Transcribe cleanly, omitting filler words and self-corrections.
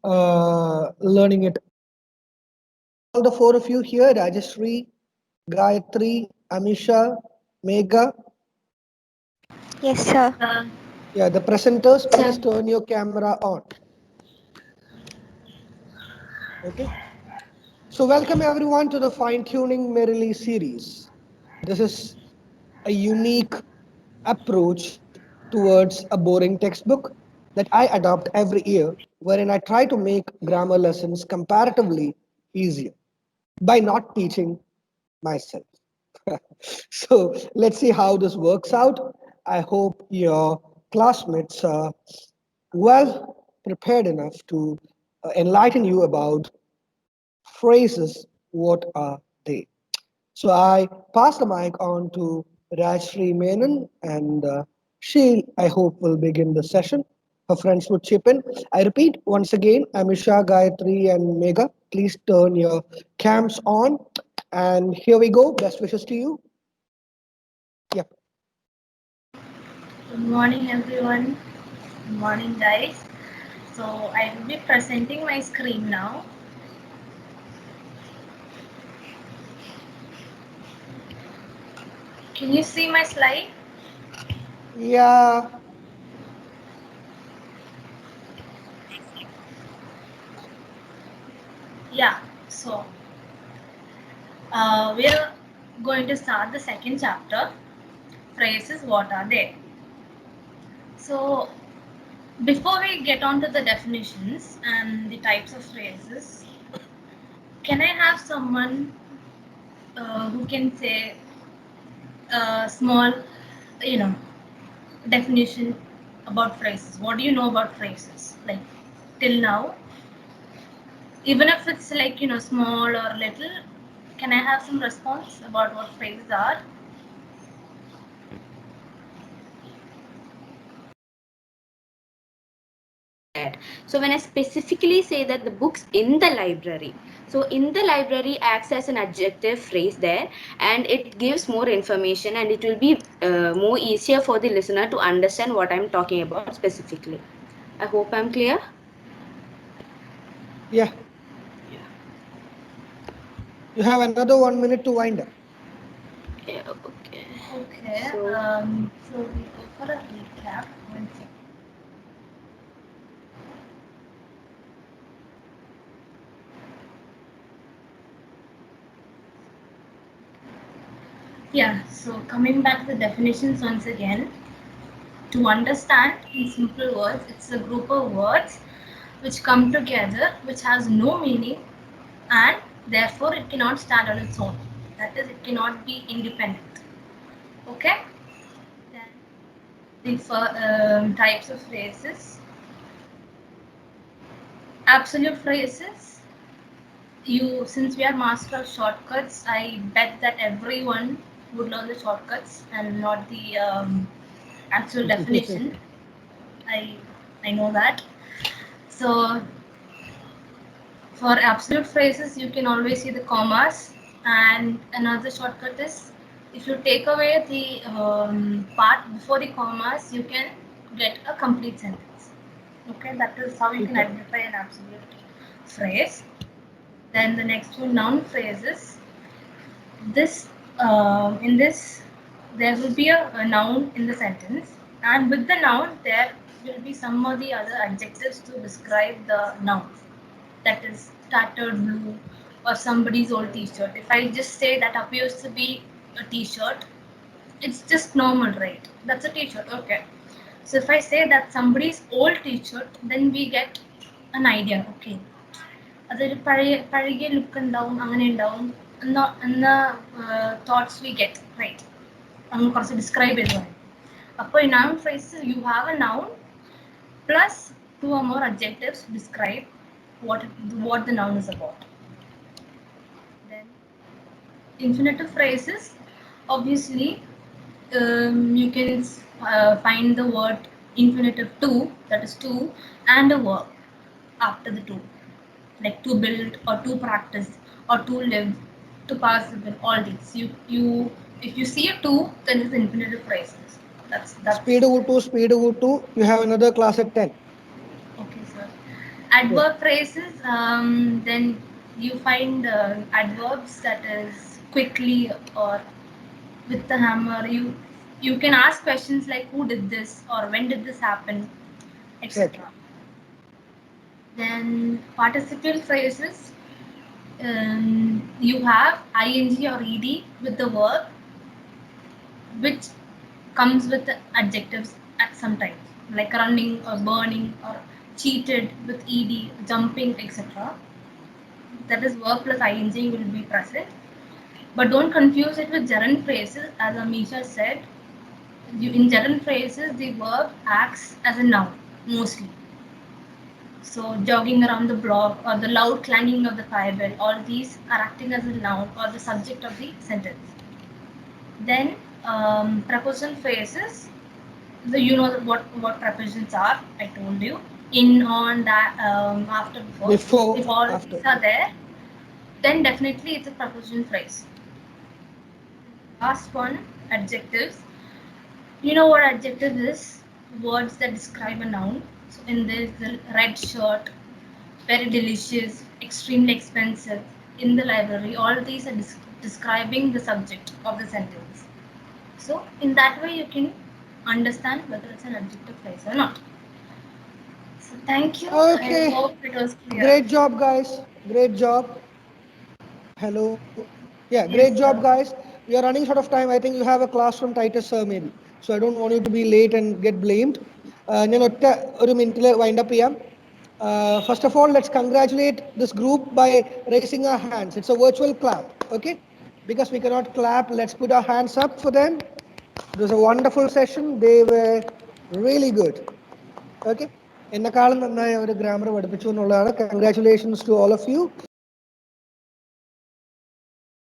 learning it. All the four of you here, Rajeshri, Gayatri, Amisha, Megha. Yes, Yes, sir. sir. Yeah, the presenters, please turn your camera on. Okay. So welcome everyone to the Fine Tuning Merrily series. This is a unique approach towards a boring textbook that I adopt every year, wherein I try to make grammar lessons comparatively easier by not teaching myself. So let's see how this works out. I hope your classmates are well prepared enough to enlighten you about phrases. What are they? So I pass the mic on to Rajshri Menon, and she, I hope, will begin the session. Her friends would chip in. I repeat once again, Amisha, Gayatri, and Megha, please turn your cams on. And here we go. Best wishes to you. Yeah. Good morning, everyone. Good morning, guys. So, I will be presenting my screen now. Can you see my slide? Yeah. Yeah. So, we're going to start the second chapter. Phrases, what are they? So, before we get on to the definitions and the types of phrases, can I have someone who can say a small, you know, definition about phrases? What do you know about phrases? Like till now, even if it's like small or little, can I have some response about what phrases are? That. So when I specifically say that the books in the library, so in the library acts as an adjective phrase there, and it gives more information, and it will be more easier for the listener to understand what I'm talking about specifically. I hope I'm clear. Yeah. You have another 1 minute to wind up. Yeah, okay. Okay. So So we go for a recap. One second. Yeah. So coming back to the definitions once again. To understand, in simple words, it's a group of words which come together, which has no meaning, and therefore it cannot stand on its own. That is, it cannot be independent. Okay? Then the types of phrases. Absolute phrases. You, since we are master of shortcuts, I bet that everyone would learn the shortcuts and not the actual definition. I I know that. So for absolute phrases, you can always see the commas, and another shortcut is if you take away the part before the commas, you can get a complete sentence. Okay, that is how you can Super. identify an absolute phrase. Then the next two noun phrases. This in this there will be a noun in the sentence, and with the noun there will be some of the other adjectives to describe the noun. That is tattered blue or somebody's old t-shirt. If I just say that appears to be a t-shirt, it's just normal, right? That's a t-shirt, okay. So if I say that somebody's old t-shirt, then we get an idea, okay. അതൊരു പഴകിയ look ഉണ്ടാവും അങ്ങനെ ഉണ്ടാവും എന്ന thoughts we get right അങ്ങ് കുറച്ച് describe ചെയ്ത് പറയും അപ്പോൾ ഈ noun phrases you have a noun plus two or more adjectives to describe what the noun is about. Then infinitive phrases, obviously, you can find the word infinitive to, that is to, and a verb after the to, like to build or to practice or to live, to participle, all these. You if you see a to, then it's infinitive phrases. That's Speed to, speed to. You have another class at 10. okay, sir. Adverb phrases, then you find adverbs that is quickly or with the hammer. You can ask questions like who did this or when did this happen, etc. Then participial phrases, you have ing or ed with the verb, which comes with the adjectives at some times, like running or burning or cheated with ed, jumping, etc. That is verb plus ing will be present. But don't confuse it with gerund phrases, as Amisha said. In gerund phrases, the verb acts as a noun mostly. So, jogging around the block or the loud clanging of the fire bell, all these are acting as a noun or the subject of the sentence. Then, preposition phrases. You know what prepositions are. I told you. In, on, that, after, before. Before, If all after. these are there, then definitely it's a preposition phrase. Last one, adjectives. You know what adjective is? Words that describe a noun. So in this, the red shirt, very delicious, extremely expensive, in the library. All these are describing the subject of the sentence. So in that way, you can understand whether it's an adjective phrase or not. So thank you. I Okay. hope it was clear. Great job, guys. Great job. Hello. Yeah, great Yes, job, sir. guys. We are running short of time. I think you have a class from Titus, sir, maybe. So I don't want you to be late and get blamed. ഞാൻ ഒറ്റ ഒരു മിനിറ്റിൽ wind up ചെയ്യാം. First of all, let's congratulate this group by raising our hands. It's a virtual clap, okay? Because we cannot clap, let's put our hands up for them. It was a wonderful session. They were really good. Okay? എന്നെക്കാളും നന്നായി അവർ grammar പഠിപ്പിച്ചു എന്നുള്ളതാണ്. Congratulations to all of you.